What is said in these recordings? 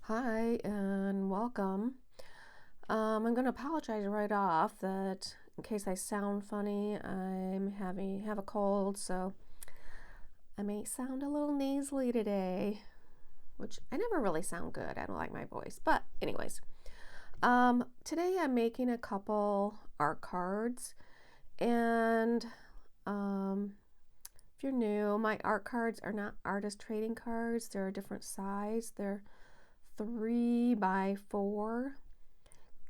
Hi and welcome. I'm going to apologize right off that in case I sound funny, have a cold, so I may sound a little nasally today, which I never really sound good. I don't like my voice, but anyways, today I'm making a couple art cards, and if you're new, my art cards are not artist trading cards. They're a different size. They're 3 by 4,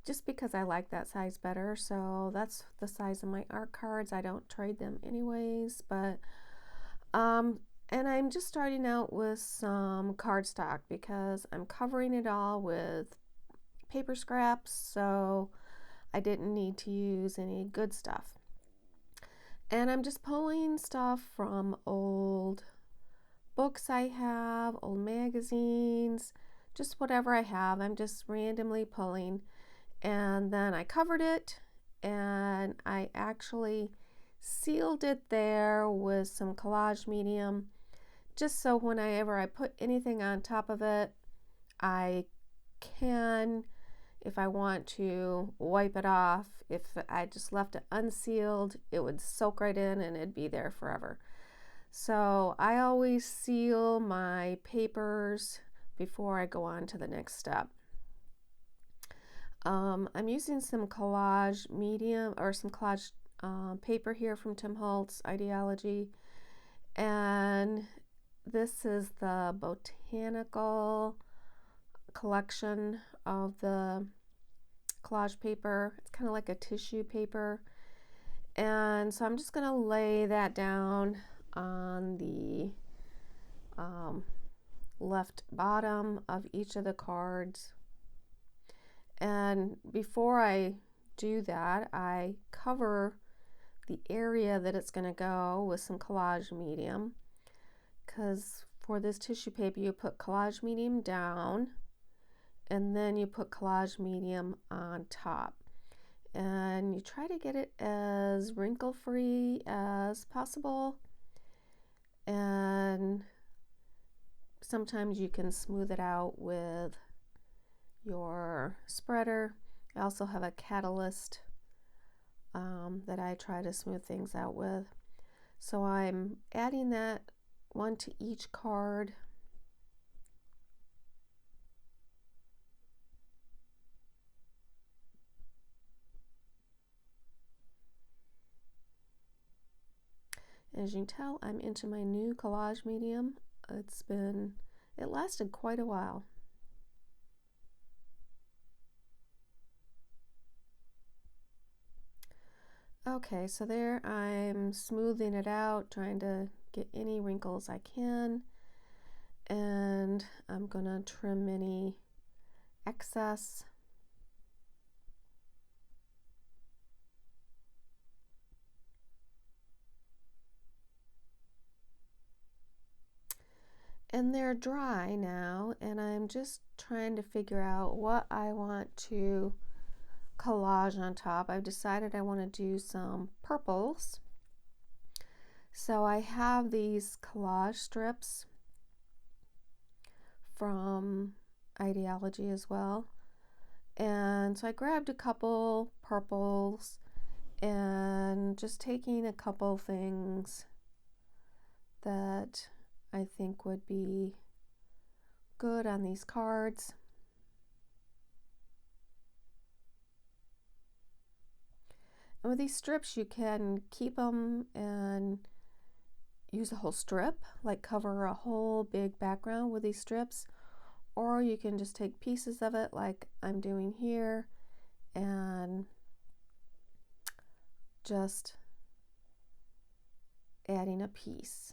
just because I like that size better. So that's the size of my art cards. I don't trade them anyways, but and I'm just starting out with some cardstock because I'm covering it all with paper scraps, so I didn't need to use any good stuff. And I'm just pulling stuff from old books I have, old magazines, just whatever I have. I'm just randomly pulling. And then I covered it, and I actually sealed it there with some collage medium, just so whenever I put anything on top of it, I can, if I want to, wipe it off. If I just left it unsealed, it would soak right in and it'd be there forever. So I always seal my papers before I go on to the next step. I'm using some collage medium or some collage paper here from Tim Holtz Ideology, and this is the Botanical collection of the collage paper. It's kind of like a tissue paper, and so I'm just going to lay that down on the left bottom of each of the cards. And before I do that, I cover the area that it's going to go with some collage medium, because for this tissue paper you put collage medium down and then you put collage medium on top, and you try to get it as wrinkle free as possible, and sometimes you can smooth it out with your spreader. I also have a catalyst that I try to smooth things out with. So I'm adding that one to each card. As you can tell, I'm into my new collage medium. It lasted quite a while. Okay, so there I'm smoothing it out, trying to get any wrinkles I can, and I'm gonna trim any excess. And they're dry now, and I'm just trying to figure out what I want to collage on top. I've decided I want to do some purples. So I have these collage strips from Ideology as well. And so I grabbed a couple purples and just taking a couple things that I think would be good on these cards. And with these strips, you can keep them and use a whole strip, like cover a whole big background with these strips, or you can just take pieces of it like I'm doing here and just adding a piece.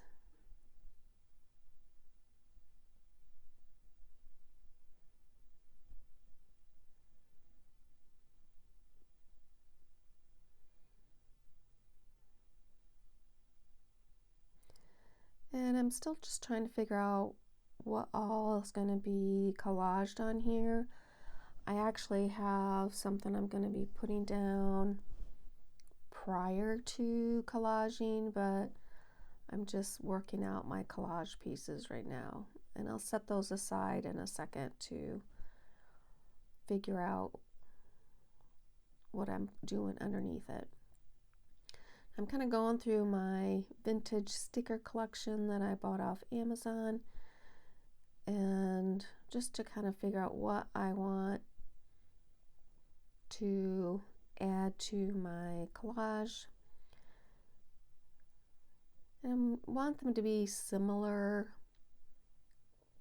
And I'm still just trying to figure out what all is going to be collaged on here. I actually have something I'm going to be putting down prior to collaging, but I'm just working out my collage pieces right now, and I'll set those aside in a second to figure out what I'm doing underneath it. I'm kind of going through my vintage sticker collection that I bought off Amazon, and just to kind of figure out what I want to add to my collage. And I want them to be similar,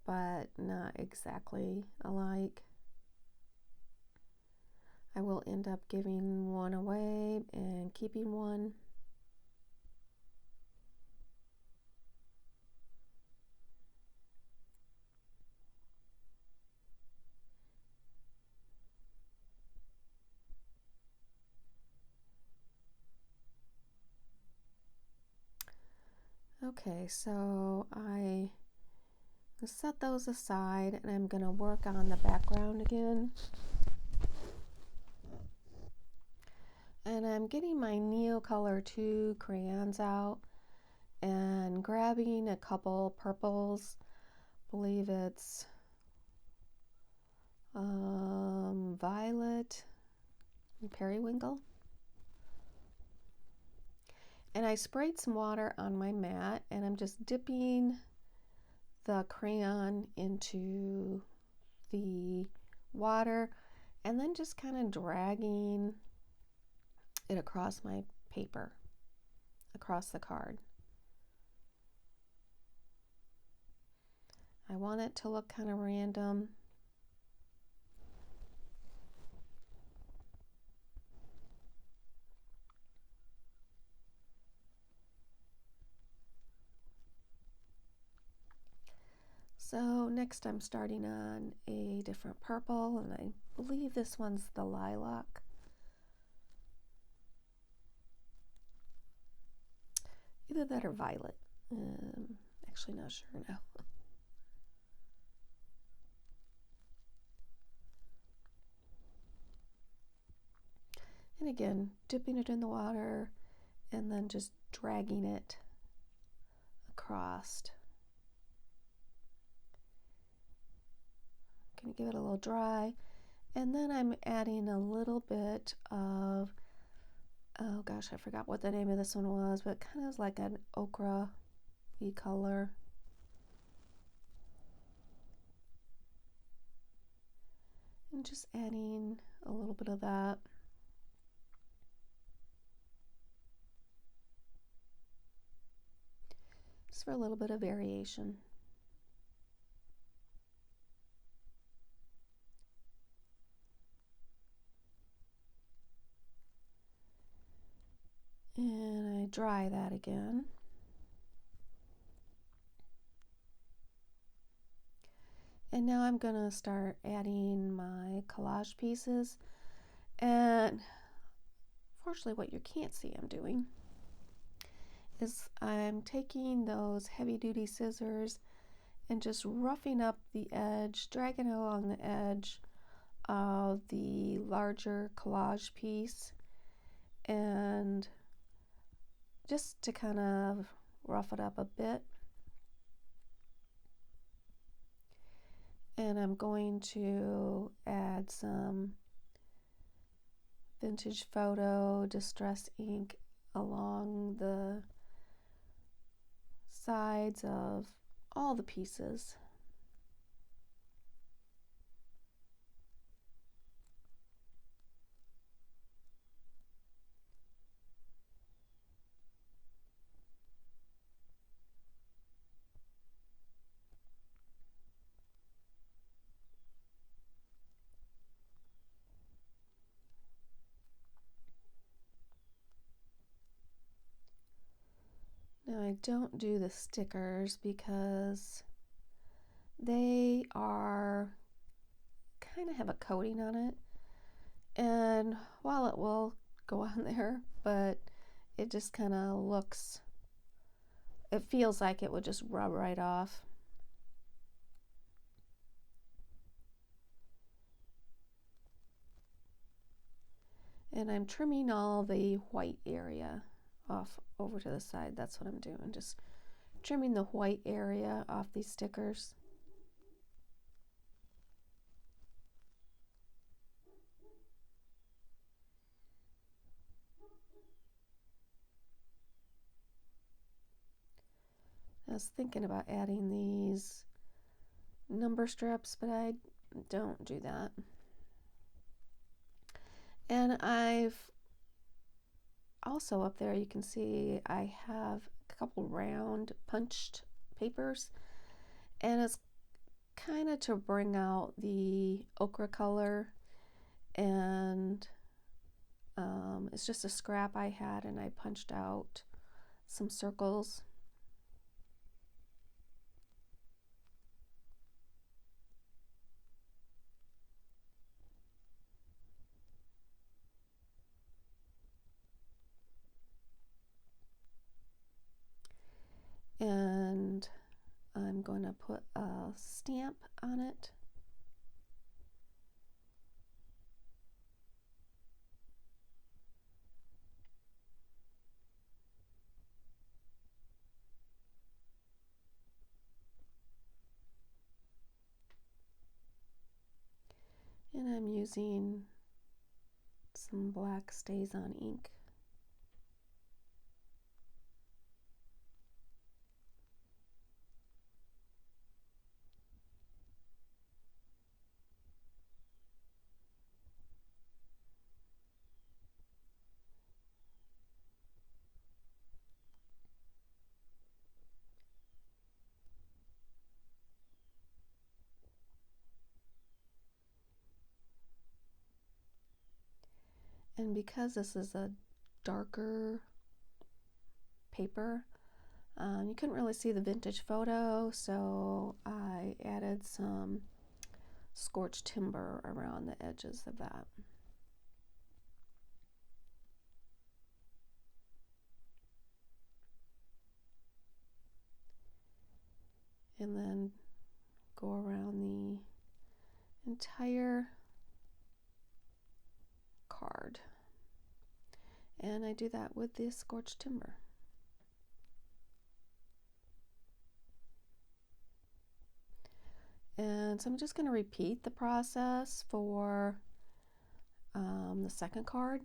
but not exactly alike. I will end up giving one away and keeping one. Okay, so I set those aside and I'm going to work on the background again. And I'm getting my Neocolor II crayons out and grabbing a couple purples. I believe it's violet and periwinkle. And I sprayed some water on my mat, and I'm just dipping the crayon into the water and then just kind of dragging it across my paper, across the card. I want it to look kind of random. So next I'm starting on a different purple, and I believe this one's the lilac. Either that or violet. Actually not sure now. And again, dipping it in the water and then just dragging it across. Gonna give it a little dry, and then I'm adding a little bit of, oh gosh, I forgot what the name of this one was, but kind of like an ochre-y color. And just adding a little bit of that. Just for a little bit of variation. And I dry that again. And now I'm going to start adding my collage pieces. And fortunately, what you can't see I'm doing is I'm taking those heavy-duty scissors and just roughing up the edge, dragging it along the edge of the larger collage piece, and just to kind of rough it up a bit. And I'm going to add some vintage photo distress ink along the sides of all the pieces. Now I don't do the stickers because they are kind of have a coating on it, and while it will go on there, but it just kind of looks, it feels like it would just rub right off. And I'm trimming all the white area off over to the side. That's what I'm doing, just trimming the white area off these stickers. was thinking about adding these number strips, but I don't do that. And I've also, up there you can see I have a couple round punched papers, and it's kind of to bring out the ochre color, and it's just a scrap I had, and I punched out some circles. And I'm going to put a stamp on it. And I'm using some black StazOn ink. And because this is a darker paper, you couldn't really see the vintage photo, so I added some scorched timber around the edges of that. And then go around the entire card. And I do that with the scorched timber. And so I'm just going to repeat the process for the second card.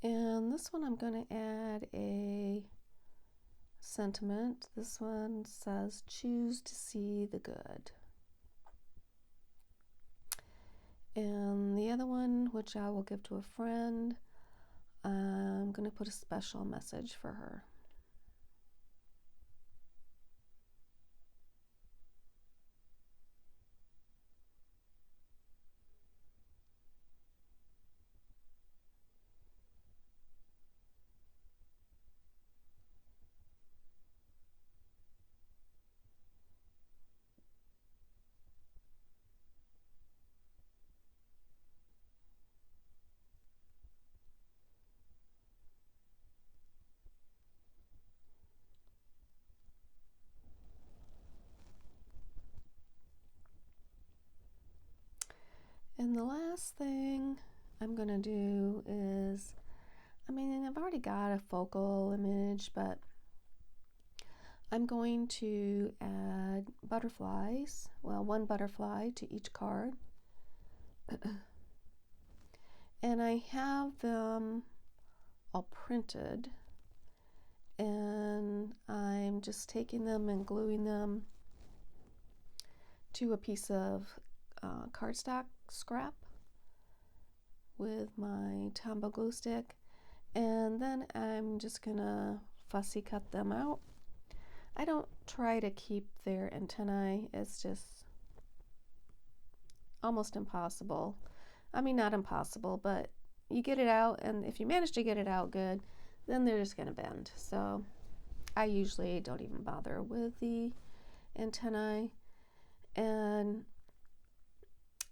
And this one I'm going to add a sentiment. This one says, "Choose to see the good." And the other one, which I will give to a friend, I'm going to put a special message for her. And the last thing I'm going to do is, I've already got a focal image, but I'm going to add butterflies, well, one butterfly to each card. And I have them all printed, and I'm just taking them and gluing them to a piece of cardstock scrap with my Tombow glue stick, and then I'm just gonna fussy cut them out. I don't try to keep their antennae, it's just almost impossible. I mean, not impossible, but you get it out, and if you manage to get it out good, then they're just gonna bend. So I usually don't even bother with the antennae. And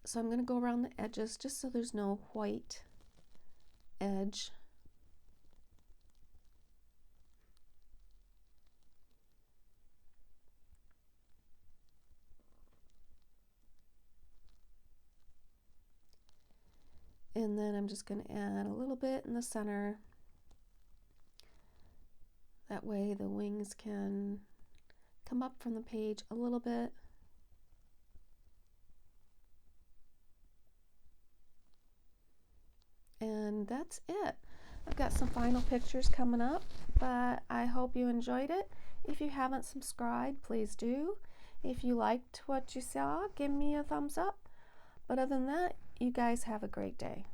so I'm going to go around the edges just so there's no white edge. And then I'm just going to add a little bit in the center. That way the wings can come up from the page a little bit. And that's it. I've got some final pictures coming up, but I hope you enjoyed it. If you haven't subscribed, please do. If you liked what you saw, give me a thumbs up. But other than that, you guys have a great day.